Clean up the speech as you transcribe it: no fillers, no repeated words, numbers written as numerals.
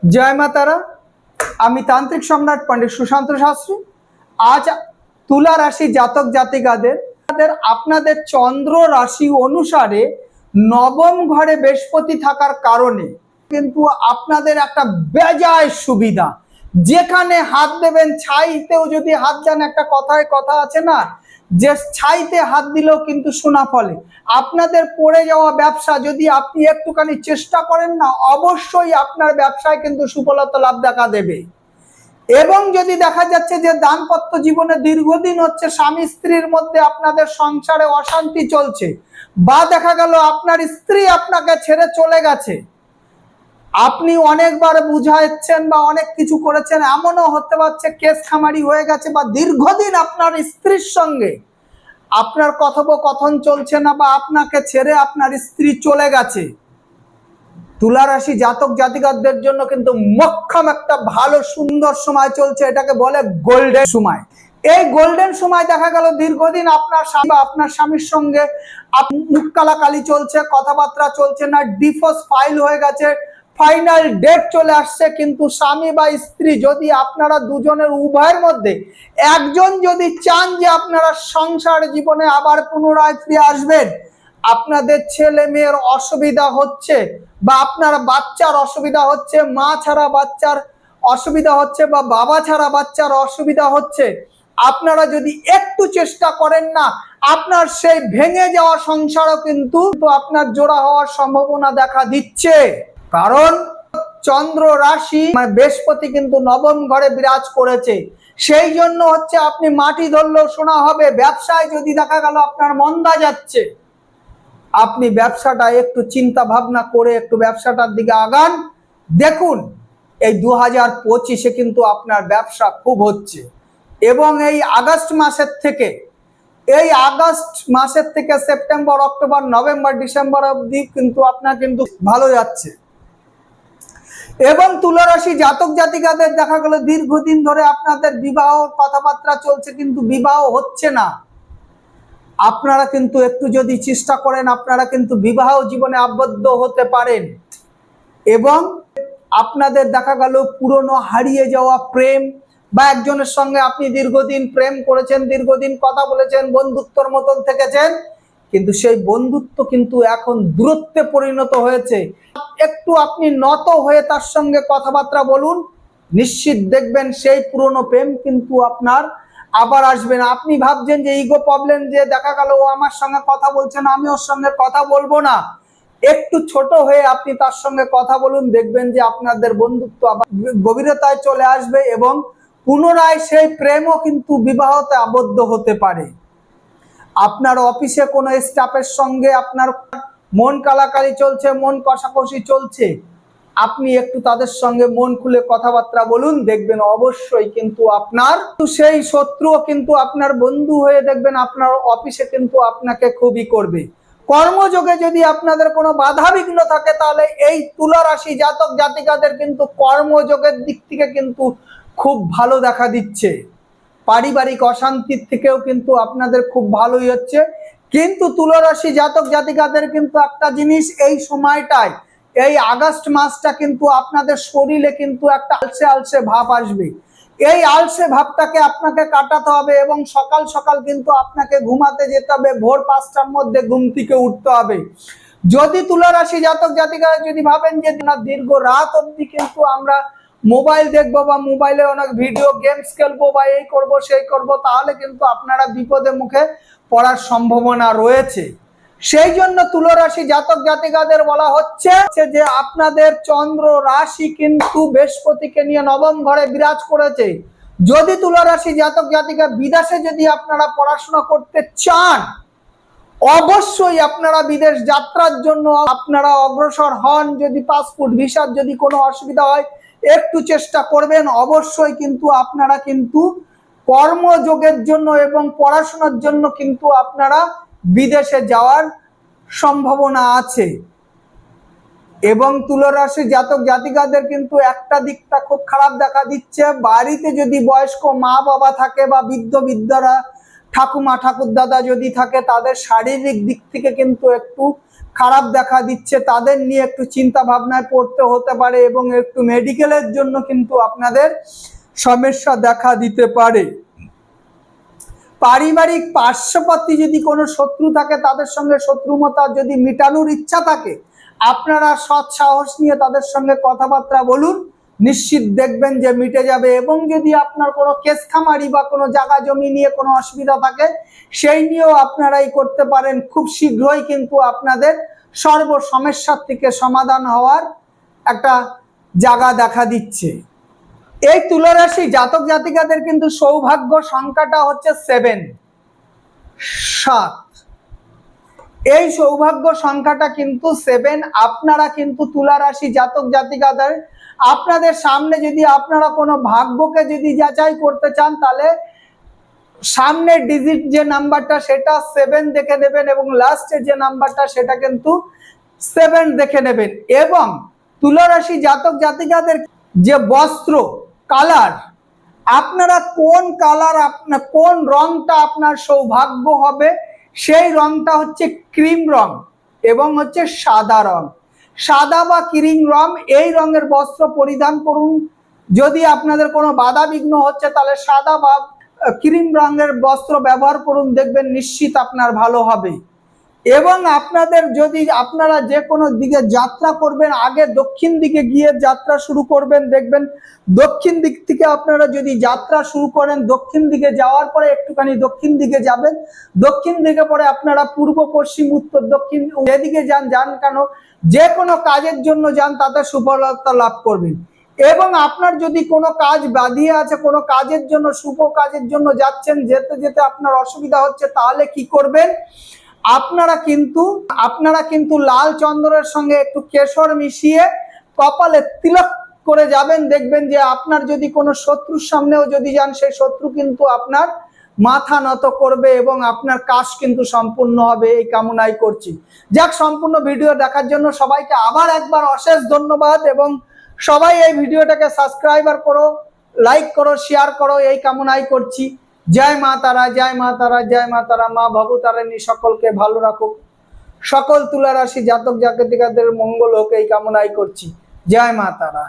जय मातारा। आमी तांत्रिक सम्राट पंडित सुशांत शास्त्री। आज तुला राशि जातक जातिकादेर आपनादेर चंद्र राशि अनुसारे नवम घरे बृहस्पति थाकार कारणे किन्तु आपनादेर एकटा बेजाय सुविधा, जेखाने हाथ देवेन छाईतेও যদি হাত দেন, একটা কথায় কথা আছে না যে ছাইতে হাত দিলেও কিন্তু সোনা ফলে। আপনাদের পড়ে যাওয়া ব্যবসা যদি আপনি একটুখানি চেষ্টা করেন না, অবশ্যই আপনার ব্যবসায় কিন্তু সফলতা লাভ দেখা দেবে। এবং যদি দেখা যাচ্ছে যে দাম্পত্য জীবনে দীর্ঘদিন হচ্ছে স্বামী স্ত্রীর মধ্যে আপনাদের সংসারে অশান্তি চলছে, বা দেখা গেল আপনার স্ত্রী আপনাকে ছেড়ে চলে গেছে, আপনি অনেকবার বুঝাচ্ছেন বা অনেক কিছু করেছেন, এমনও হতে পারছে কেস খামারি হয়ে গেছে, বা দীর্ঘদিন আপনার স্ত্রীর সঙ্গে আপনার কথোপকথন চলছে না, বা আপনাকে ছেড়ে আপনার স্ত্রী চলে গেছে। তুলা রাশি জাতক জাতিকাদের জন্য কিন্তু মক্ষম একটা ভালো সুন্দর সময় চলছে, এটাকে বলে গোল্ডেন সময়। এই গোল্ডেন সময় দেখা গেল দীর্ঘদিন আপনার স্বামী বা আপনার স্বামীর সঙ্গে মুখ কালাকালি চলছে, কথাবার্তা চলছে না, ডিভোর্স ফাইল হয়ে গেছে, ফাইনাল ডেট চলে আসছে, কিন্তু স্বামী বা স্ত্রী যদি আপনারা দুজনের উভয়ের মধ্যে একজন যদি চান যে আপনারা সংসার জীবনে আবার পুনরায় ফিরে আসবেন, আপনাদের ছেলে মেয়ের অসুবিধা হচ্ছে বা আপনার বাচ্চার অসুবিধা হচ্ছে, মা ছাড়া বাচ্চার অসুবিধা হচ্ছে বা বাবা ছাড়া বাচ্চার অসুবিধা হচ্ছে, আপনারা যদি একটু চেষ্টা করেন না, আপনার সেই ভেঙে যাওয়া সংসারও কিন্তু আপনার জোড়া হওয়ার সম্ভাবনা দেখা দিচ্ছে। কারণ চন্দ্র রাশি বৃহস্পতি কিন্তু নবম ঘরে বিরাজ করেছে, সেই জন্য হচ্ছে আপনি মাটি ধরলেও সোনা হবে। ব্যবসায় যদি দেখা গেল আপনার মন্দা যাচ্ছে, আপনি ব্যবসাটা একটু চিন্তা ভাবনা করে একটু ব্যবসাটার দিকে আগান। দেখুন এই 2025-এ কিন্তু আপনার ব্যবসা খুব হচ্ছে, এবং এই আগস্ট মাসের থেকে সেপ্টেম্বর, অক্টোবর, নভেম্বর, ডিসেম্বর অবধি কিন্তু আপনার কিন্তু ভালো যাচ্ছে। এবং তুলা রাশি জাতক জাতিকাদের দেখা গেল দীর্ঘদিন ধরে আপনাদের বিবাহ কথাবার্তা চলছে, কিন্তু বিবাহ হচ্ছে না। আপনারা কিন্তু একটু যদি চেষ্টা করেন, আপনারা কিন্তু বিবাহ জীবনে আবদ্ধ হতে পারেন। এবং আপনাদের দেখা গেল পুরনো হারিয়ে যাওয়া প্রেম, বা একজনের সঙ্গে আপনি দীর্ঘদিন প্রেম করেছেন, দীর্ঘদিন কথা বলেছেন, বন্ধুত্বর মতন থেকেছেন, কিন্তু সেই বন্ধুত্ব কিন্তু এখন দূরত্বে পরিণত হয়েছে। একটু আপনি নত হয়ে তার সঙ্গে কথাবার্তা বলুন, নিশ্চিত দেখবেন সেই পুরনো প্রেম কিন্তু আপনার আবার আসবে না। আপনি ভাবছেন যে ইগো প্রবলেম, যে দেখা গেল ও আমার সঙ্গে কথা বলছে না, আমি ওর সঙ্গে কথা বলবো না, একটু ছোট হয়ে আপনি তার সঙ্গে কথা বলুন, দেখবেন যে আপনাদের বন্ধুত্ব আবার গভীরতায় চলে আসবে, এবং পুনরায় সেই প্রেমও কিন্তু বিবাহতে আবদ্ধ হতে পারে। আপনার অফিসে কোনো স্টাফের সঙ্গে আপনার মন কালাকালি চলছে, মন কষাকষি চলছে, আপনি একটু তাদের সঙ্গে মন খুলে কথাবার্তা বলুন, দেখবেন অবশ্যই কিন্তু আপনার সেই শত্রুও কিন্তু আপনার বন্ধু হয়ে দেখবেন আপনার অফিসে কিন্তু আপনাকে খুবই করবে। কর্মযোগে যদি আপনাদের কোনো বাধা বিঘ্ন থাকে, তাহলে এই তুলা রাশি জাতক জাতিকাদের কিন্তু কর্মযোগের দিক থেকে কিন্তু খুব ভালো দেখা দিচ্ছে। পারিবারিক অশান্তির থেকেও কিন্তু আপনাদের খুব ভালোই হচ্ছে। কিন্তু তুলা রাশি জাতক জাতিকাদের কিন্তু একটা জিনিস, এই সময়টায় এই আগস্ট মাসটা কিন্তু আপনাদের শরীরে কিন্তু একটা আলসে আলসে ভাব আসবে। এই আলসে ভাবটাকে আপনাকে কাটাতে হবে, এবং সকাল সকাল কিন্তু আপনাকে ঘুমাতে যেতে হবে, ভোর 5টার মধ্যে ঘুম থেকে উঠতে হবে। যদি তুলা রাশি জাতক জাতিকারা যদি ভাবেন যে না দীর্ঘ রাত অবধি কিন্তু আমরা মোবাইল দেখবো বা মোবাইলে অনেক ভিডিও গেমস খেলবো বা এই করব সেই করব, তাহলে কিন্তু আপনারা বিপদে মুখে পড়ার সম্ভাবনা রয়েছে। সেই জন্য তুলা রাশি জাতক জাতিকাদের বলা হচ্ছে যে আপনাদের চন্দ্র রাশি কিন্তু বৃহস্পতিকে নিয়ে নবম ঘরে বিরাজ করেছে। যদি তুলা রাশি জাতক জাতিকা বিদেশে যদি আপনারা পড়াশোনা করতে চান, অবশ্যই আপনারা বিদেশ যাত্রার জন্য আপনারা অগ্রসর হন। যদি পাসপোর্ট ভিসার যদি কোনো অসুবিধা হয়, একটু চেষ্টা করবেন। অবশ্যই কিন্তু আপনারা কিন্তু কর্মযোগের জন্য এবং পড়াশোনার জন্য কিন্তু আপনারা বিদেশে যাওয়ার সম্ভাবনা আছে। এবং তুলা রাশি জাতক জাতিকাদের কিন্তু একটা দিকটা খুব খারাপ দেখা দিচ্ছে, বাড়িতে যদি বয়স্ক মা বাবা থাকে বা বৃদ্ধ বৃদ্ধরা ঠাকুমা ঠাকুরদাদা যদি থাকে, তাদের শারীরিক দিক থেকে কিন্তু একটু খারাপ দেখা দিচ্ছে, তাদের নিয়ে একটু চিন্তা ভাবনায় পড়তে হতে পারে এবং একটু মেডিকেলের জন্য কিন্তু আপনাদের সমস্যা দেখা দিতে পারে। পারিবারিক পার্শ্ববর্তী যদি কোনো শত্রু থাকে, তাদের সঙ্গে শত্রুমতা যদি মিটানোর ইচ্ছা থাকে, আপনারা সৎ সাহস নিয়ে তাদের সঙ্গে কথাবার্তা বলুন, নিশ্চিত দেখবেন যে মিটে যাবে। এবং যদি আপনার কোনো কেস খামারি বা কোনো জায়গা জমি নিয়ে কোনো অসুবিধা থাকে, সেই নিয়েও আপনারাই করতে পারেন। খুব শীঘ্রই কিন্তু আপনাদের সর্ব সমস্যার থেকে সমাধান হওয়ার একটা জায়গা দেখা দিচ্ছে। এই তুলা রাশি জাতক জাতিকাদের কিন্তু সৌভাগ্য সংখ্যাটা হচ্ছে 7। এই সৌভাগ্য সংখ্যাটা কিন্তু 7। আপনারা কিন্তু তুলা রাশি জাতক জাতিকাদের আপনাদের সামনে যদি আপনারা কোনো ভাগ্যকে যদি যাচাই করতে চান, তাহলে সামনের ডিজিট যে নাম্বারটা সেটা 7 দেখে নেবেন এবং লাস্টের যে নাম্বারটা সেটা কিন্তু 7 দেখে নেবেন। এবং তুলা রাশি জাতক জাতিকাদের যে বস্ত্র কালার, আপনারা কোন কালার, আপনার কোন রংটা আপনার সৌভাগ্য হবে, সেই রংটা হচ্ছে ক্রিম রং এবং হচ্ছে সাদা রং। সাদা বা ক্রিম রং, এই রঙের বস্ত্র পরিধান করুন। যদি আপনাদের কোনো বাধা বিঘ্ন হচ্ছে, তাহলে সাদা বা ক্রিম রঙের বস্ত্র ব্যবহার করুন, দেখবেন নিশ্চিত আপনার ভালো হবে। এবং আপনাদের যদি আপনারা যে কোনো দিকে যাত্রা করবেন, আগে দক্ষিণ দিকে গিয়ে যাত্রা শুরু করবেন, দেখবেন দক্ষিণ দিক থেকে আপনারা যদি যাত্রা শুরু করেন, দক্ষিণ দিকে যাওয়ার পরে একটুখানি দক্ষিণ দিকে যাবেন, দক্ষিণ দিকে পরে আপনারা পূর্ব পশ্চিম উত্তর দক্ষিণ যেদিকে যান কেন, যে কোনো কাজের জন্য যান, তাতে সফলতা লাভ করবেন। এবং আপনার যদি কোনো কাজ বাধিয়ে আছে, কোনো কাজের জন্য শুভ কাজের জন্য যাচ্ছেন, যেতে যেতে আপনার অসুবিধা হচ্ছে, তাহলে কি করবেন, আপনারা কিন্তু লাল চন্দনের সঙ্গে একটু কেশর মিশিয়ে কপালে তিলক করে যাবেন। দেখবেন যে আপনার যদি কোনো শত্রুর সামনেও যদি যান, সেই শত্রু কিন্তু আপনার মাথা নত করবে এবং আপনার কাজ কিন্তু সম্পূর্ণ হবে, এই কামনাই করছি। যাক, সম্পূর্ণ ভিডিও দেখার জন্য সবাইকে আবার একবার অশেষ ধন্যবাদ। এবং সবাই এই ভিডিওটাকে সাবস্ক্রাইবার করো, লাইক করো, শেয়ার করো, এই কামনাই করছি। জয় মা তারা, জয় মা তারা, জয় মা তারা। মা ভবতারিণী সকলকে ভালো রাখুক, সকল তুলা রাশি জাতক জাতিকাদের মঙ্গল হোক, এই কামনাই করছি। জয় মা তারা।